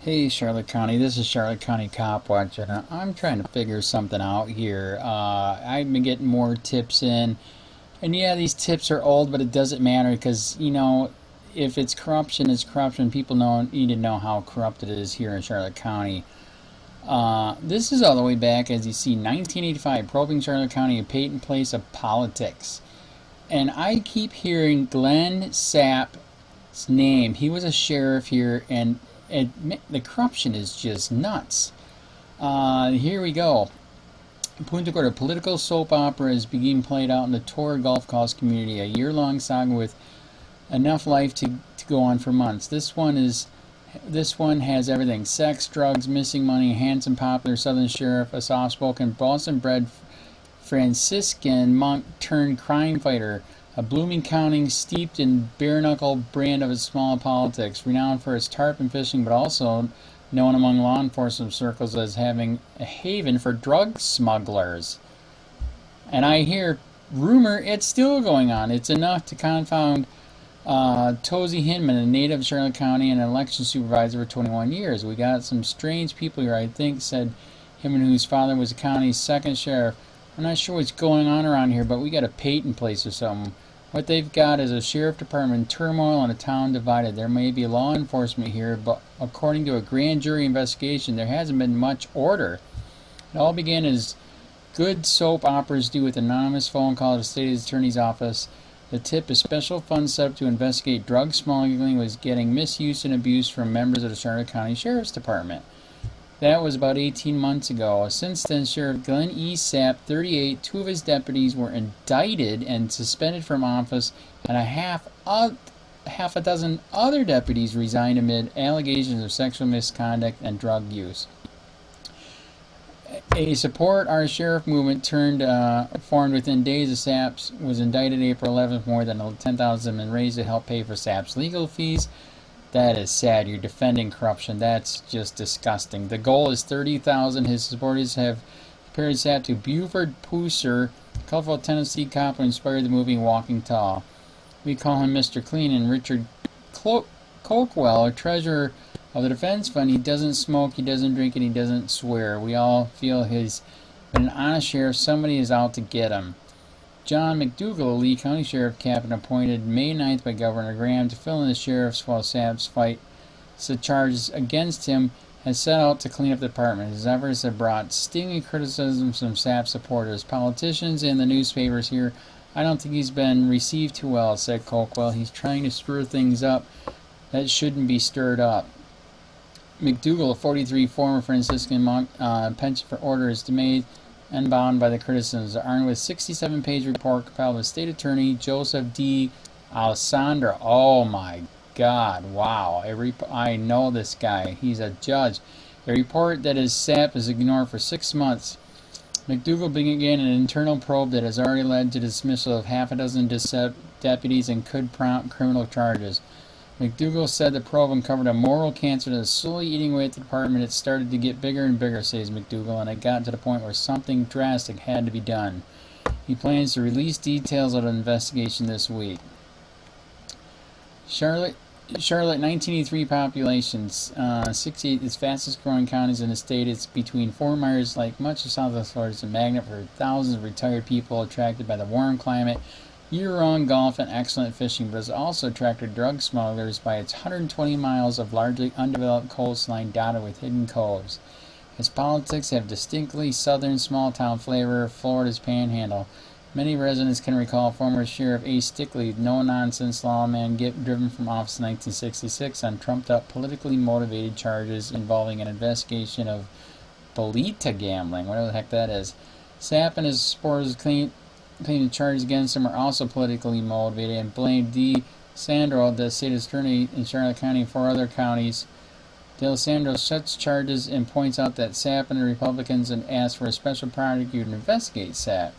Hey Charlotte County, this is Charlotte County COPWATCH, and I'm trying to figure something out here. I've been getting more tips in, and yeah, these tips are old, but it doesn't matter because, if it's corruption, it's corruption. People need to know how corrupt it is here in Charlotte County. This is all the way back, as you see, 1985, probing Charlotte County, a patent place of politics. And I keep hearing Glen Sapp's name. He was a sheriff here, and the corruption is just nuts. Here we go. PUNTA, a political soap opera, is being played out in the Torre Gulf Coast community, a year-long saga with enough life to go on for months. This one has everything: sex, drugs, missing money, handsome, popular Southern sheriff, a soft-spoken, Boston-bred Franciscan monk turned crime fighter, a blooming county steeped in bare-knuckle brand of its small politics, renowned for its tarpon fishing, but also known among law enforcement circles as having a haven for drug smugglers. And I hear rumor it's still going on. It's enough to confound Tozy Hinman, a native of Charlotte County and an election supervisor for 21 years. We got some strange people here, I think, said Hinman, whose father was the county's second sheriff. I'm not sure what's going on around here, but we got a patent place or something. What they've got is a sheriff department in turmoil and a town divided. There may be law enforcement here, but according to a grand jury investigation, there hasn't been much order. It all began as good soap operas do with an anonymous phone call to the state attorney's office. The tip, a special fund set up to investigate drug smuggling, was getting misuse and abuse from members of the Charlotte County Sheriff's Department. That was about 18 months ago. Since then, Sheriff Glen E. Sapp, 38, two of his deputies were indicted and suspended from office, and half a dozen other deputies resigned amid allegations of sexual misconduct and drug use. A Support Our Sheriff movement formed within days of Sapp's was indicted April 11th. More than $10,000 have been raised to help pay for Sapp's legal fees. That is sad. You're defending corruption. That's just disgusting. The goal is $30,000. His supporters have compared Sapp to Buford Pusser, a colorful Tennessee cop who inspired the movie Walking Tall. We call him Mr. Clean. And Richard Coquell, treasurer of the defense fund, he doesn't smoke, he doesn't drink, and he doesn't swear. We all feel he's been an honest sheriff. Somebody is out to get him. John McDougal, Lee County Sheriff Captain, appointed May 9th by Governor Graham to fill in the sheriffs while Sapp's fight the charges against him, has set out to clean up the department. His efforts have brought stinging criticisms from Sapp supporters, politicians, and the newspapers here. I don't think he's been received too well, said Coquell. He's trying to stir things up that shouldn't be stirred up. McDougal, a 43, former Franciscan monk, penchant for order, is dismayed and bound by the criticisms. Armed with 67-page report compiled by State Attorney Joseph D. Alessandra. Oh my God! Wow! I know this guy. He's a judge. A report that his Sapp is ignored for 6 months. McDougal began an internal probe that has already led to dismissal of half a dozen deputies and could prompt criminal charges. McDougal said the probe uncovered a moral cancer that is slowly eating away at the department. It started to get bigger and bigger, says McDougal, and it got to the point where something drastic had to be done. He plans to release details of the investigation this week. Charlotte 1983 population, 68 is fastest growing counties in the state. It's between Fort Myers, like much of Southwest Florida, is a magnet for thousands of retired people attracted by the warm climate, year-round golf, and excellent fishing, but has also attracted drug smugglers by its 120 miles of largely undeveloped coastline dotted with hidden coves. Its politics have distinctly southern small-town flavor, Florida's panhandle. Many residents can recall former Sheriff A. Stickley, no-nonsense lawman, driven from office in 1966 on trumped-up, politically motivated charges involving an investigation of bolita gambling, whatever the heck that is. Sapp and his supporters claiming charges against him are also politically motivated and blamed D. Sandro, the state attorney in Charlotte County, and 4 other counties. D'Alessandro shuts charges and points out that Sapp and the Republicans had asked for a special prosecutor to investigate Sapp.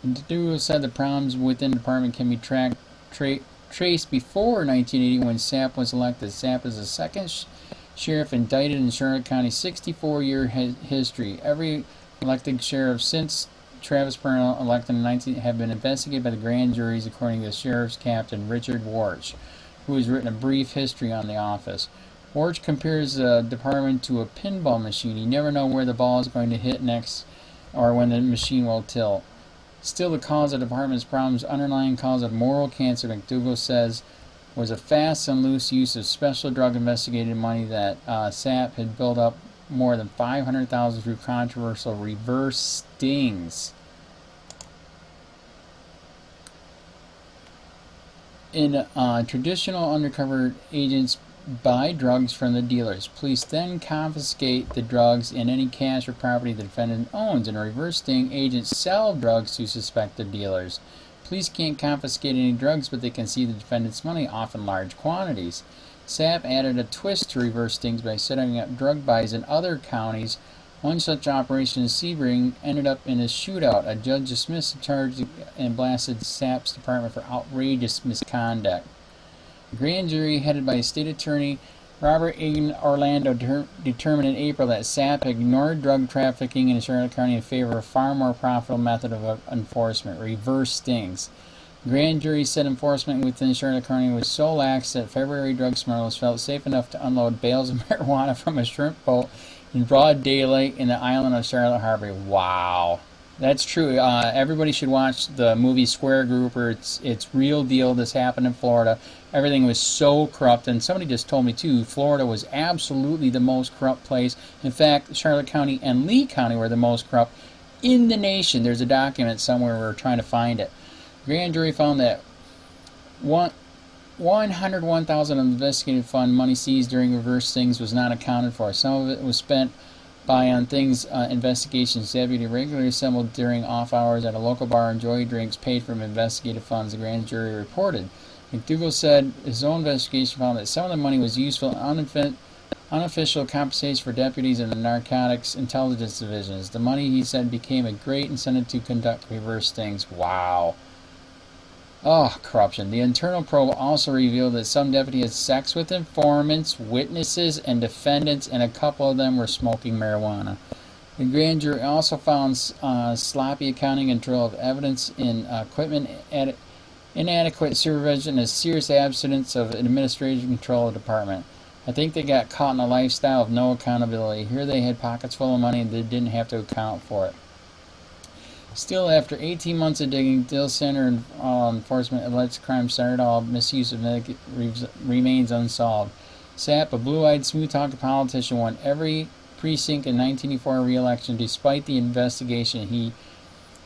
McDougal said the problems within the department can be traced before 1980 when Sapp was elected. Sapp is the second sheriff indicted in Charlotte County's 64-year history. Every elected sheriff since Travis Purnell, elected in 19, have been investigated by the grand juries, according to the sheriff's captain, Richard Warch, who has written a brief history on the office. Warch compares the department to a pinball machine. You never know where the ball is going to hit next or when the machine will tilt. Still, the cause of the department's problems, underlying cause of moral cancer, McDougall says, was a fast and loose use of special drug investigative money that Sapp had built up more than $500,000 through controversial reverse stings. In traditional undercover agents buy drugs from the dealers. Police then confiscate the drugs and any cash or property the defendant owns. In a reverse sting, agents sell drugs to suspected dealers. Police can't confiscate any drugs, but they can see the defendant's money, often large quantities. Sapp added a twist to reverse stings by setting up drug buys in other counties. One such operation in Sebring ended up in a shootout. A judge dismissed the charge and blasted Sapp's department for outrageous misconduct. The grand jury, headed by State Attorney Robert Egan Orlando, determined in April that Sapp ignored drug trafficking in Charlotte County in favor of a far more profitable method of enforcement, reverse stings. The grand jury said enforcement within Charlotte County was so lax that February drug smugglers felt safe enough to unload bales of marijuana from a shrimp boat in broad daylight in the island of Charlotte Harbor. Wow. That's true. Everybody should watch the movie Square Grouper. It's real deal. This happened in Florida. Everything was so corrupt. And somebody just told me, too, Florida was absolutely the most corrupt place. In fact, Charlotte County and Lee County were the most corrupt in the nation. There's a document somewhere. We're trying to find it. The grand jury found that $101,000 of investigative fund money seized during reverse stings was not accounted for. Some of it was spent on things investigations. Deputy regularly assembled during off hours at a local bar and enjoyed drinks paid from investigative funds, the grand jury reported. McDougall said his own investigation found that some of the money was useful in unofficial compensation for deputies in the narcotics intelligence divisions. The money, he said, became a great incentive to conduct reverse stings. Wow. Oh, corruption. The internal probe also revealed that some deputies had sex with informants, witnesses, and defendants, and a couple of them were smoking marijuana. The grand jury also found sloppy accounting, control of evidence in equipment, inadequate supervision, and a serious absence of administrative control of the department. I think they got caught in a lifestyle of no accountability. Here they had pockets full of money and they didn't have to account for it. Still, after 18 months of digging, Dill Center enforcement alleged crime started all misuse of remains unsolved. Sapp, a blue-eyed, smooth-talking politician, won every precinct in 1984 re-election. Despite the investigation, he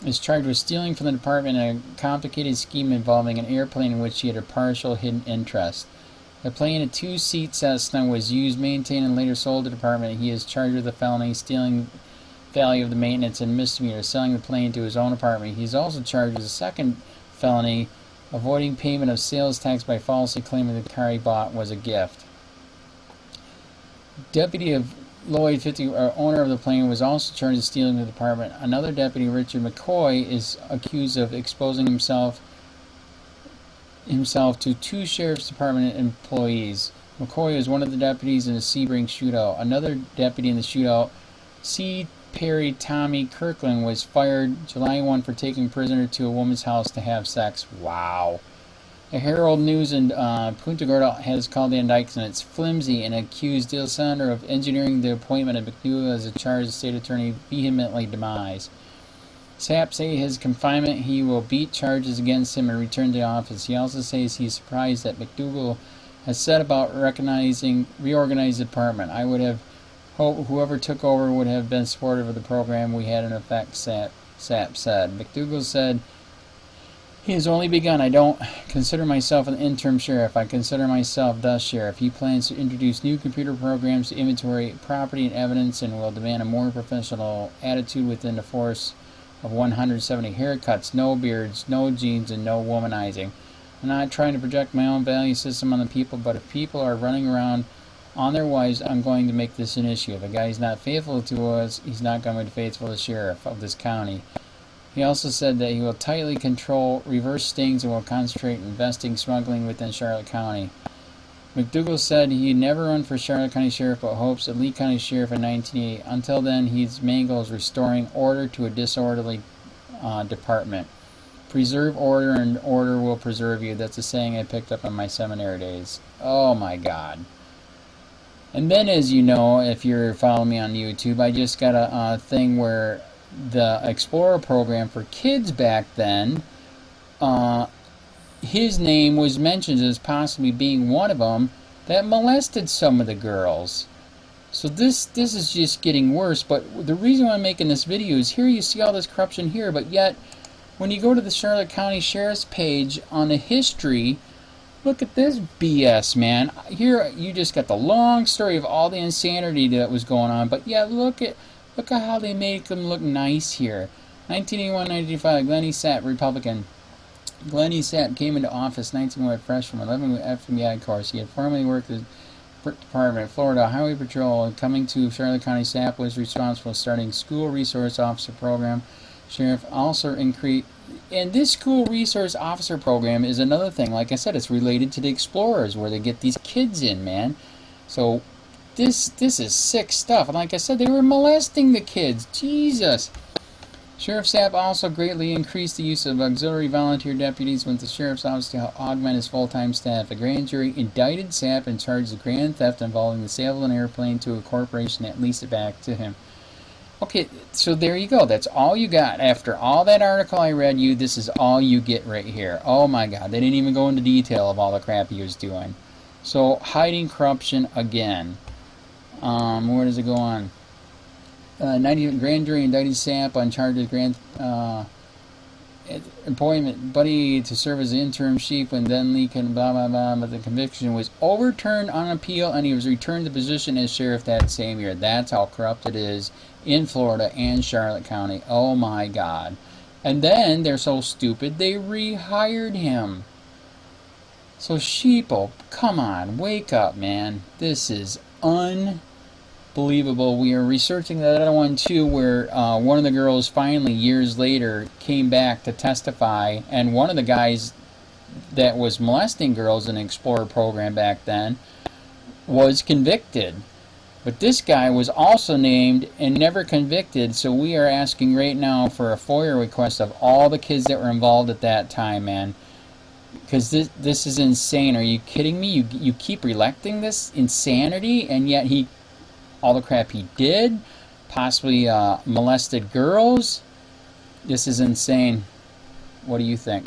is charged with stealing from the department in a complicated scheme involving an airplane in which he had a partial hidden interest. The plane, a two-seat Cessna, was used, maintained, and later sold to the department. He is charged with a felony, stealing value of the maintenance, and misdemeanor, selling the plane to his own apartment. He's also charged with a second felony, avoiding payment of sales tax by falsely claiming the car he bought was a gift. Deputy of Lloyd 50, owner of the plane, was also charged with stealing the department. Another deputy, Richard McCoy, is accused of exposing himself to two sheriff's department employees. McCoy was one of the deputies in the Sebring shootout. Another deputy in the shootout, C. Perry Tommy Kirkland, was fired July 1 for taking prisoner to a woman's house to have sex. Wow. The Herald News in Punta Gorda has called the indictment it's flimsy and accused Dill Center of engineering the appointment of McDougall as a charge the state attorney vehemently denies. Sapp says his confinement, he will beat charges against him and return to office. He also says he's surprised that McDougall has said about reorganizing the department. I would have hoped whoever took over would have been supportive of the program we had in effect, Sapp said. McDougall said, he has only begun. I don't consider myself an interim sheriff. I consider myself the sheriff. He plans to introduce new computer programs to inventory property and evidence and will demand a more professional attitude within the force of 170 haircuts, no beards, no jeans, and no womanizing. I'm not trying to project my own value system on the people, but if people are running around on their wives, I'm going to make this an issue. If a guy is not faithful to us, he's not going to be faithful to the sheriff of this county. He also said that he will tightly control reverse stings and will concentrate on investing smuggling within Charlotte County. McDougall said he'd never run for Charlotte County Sheriff but hopes at Lee County Sheriff in 1988. Until then, his main goal is restoring order to a disorderly department. Preserve order and order will preserve you. That's a saying I picked up in my seminary days. Oh my God. And then, as you know, if you're following me on YouTube, I just got a thing where the Explorer program for kids back then, his name was mentioned as possibly being one of them that molested some of the girls. So this is just getting worse. But the reason why I'm making this video is here you see all this corruption here, but yet when you go to the Charlotte County Sheriff's page on the history, look at this BS, man. Here you just got the long story of all the insanity that was going on, but yeah, look at how they make them look nice here. 1981-1985, Glen Sapp, Republican. Glen Sapp came into office 19 fresh from 11 FBI course. He had formerly worked at the Department of Florida Highway Patrol. Coming to Charlotte County, Sapp was responsible for starting School Resource Officer Program. Sheriff also increased. And this School Resource Officer Program is another thing. Like I said, it's related to the Explorers, where they get these kids in, man. So this is sick stuff. And like I said, they were molesting the kids. Jesus. Sheriff Sapp also greatly increased the use of auxiliary volunteer deputies with the Sheriff's Office to augment his full-time staff. A grand jury indicted Sapp and charged the grand theft involving the sale of an airplane to a corporation that leased it back to him. Okay, so there you go. That's all you got. After all that article I read you, this is all you get right here. Oh my God, they didn't even go into detail of all the crap he was doing. So, hiding corruption again. Where does it go on? Grand jury indicted Sapp on charges grand employment buddy to serve as the interim chief when then Lee can blah blah blah, but the conviction was overturned on appeal and he was returned to position as sheriff that same year. That's how corrupt it is in Florida and Charlotte County. Oh my God. And then they're so stupid they rehired him. So sheeple, come on, wake up, man. This is unbelievable. We are researching that other one too, where one of the girls finally years later came back to testify, and one of the guys that was molesting girls in the Explorer program back then was convicted. But this guy was also named and never convicted, so we are asking right now for a FOIA request of all the kids that were involved at that time, man. Because this is insane. Are you kidding me? You keep electing this insanity, and yet all the crap he did, possibly molested girls. This is insane. What do you think?